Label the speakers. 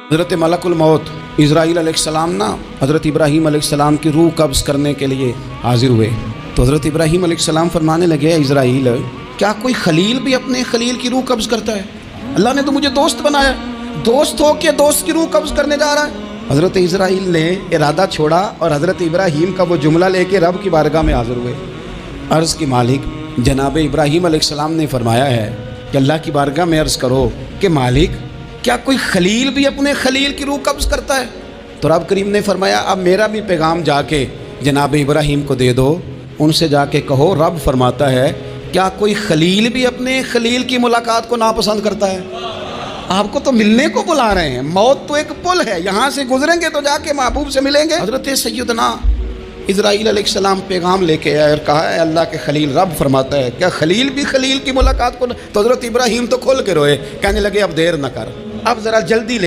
Speaker 1: हज़रत मलकुल मौत इज़राइल अलैहिस्सलाम ना हज़रत इब्राहीम अलैहिस्सलाम की रूह कब्ज़ करने के लिए हाजिर हुए। तो हज़रत इब्राहीम अलैहिस्सलाम फरमाने लगे, इज़राइल क्या कोई खलील भी अपने खलील की रूह कब्ज़ करता है? अल्लाह ने तो मुझे दोस्त बनाया, दोस्त हो के दोस्त की रूह कब्ज़ करने जा रहा है। हज़रत इज़राइल ने इरादा छोड़ा और हज़रत इब्राहीम का वो जुमला लेके रब की बारगाह में हाजिर हुए। अर्ज़ की मालिक जनाब इब्राहीम अलैहिस्सलाम ने फरमाया है कि अल्लाह की बारगाह में अर्ज़ करो कि मालिक क्या कोई खलील भी अपने खलील की रूह कब्ज़ करता है? तो रब करीम ने फरमाया अब मेरा भी पैगाम जाके जनाब इब्राहीम को दे दो, उनसे जाके कहो रब फरमाता है क्या कोई खलील भी अपने खलील की मुलाकात को नापसंद करता है? आपको तो मिलने को बुला रहे हैं, मौत तो एक पुल है, यहाँ से गुजरेंगे तो जाके महबूब से मिलेंगे। हज़रत सैयदना इज़राइल अलैहिस्सलाम पैगाम लेके आए और कहा है अल्लाह के खलील रब फरमाता है क्या खलील भी खलील की मुलाकात को? तो हज़रत इब्राहीम तो खोल के रोए, कहने लगे अब देर न कर, अब ज़रा जल्दी ले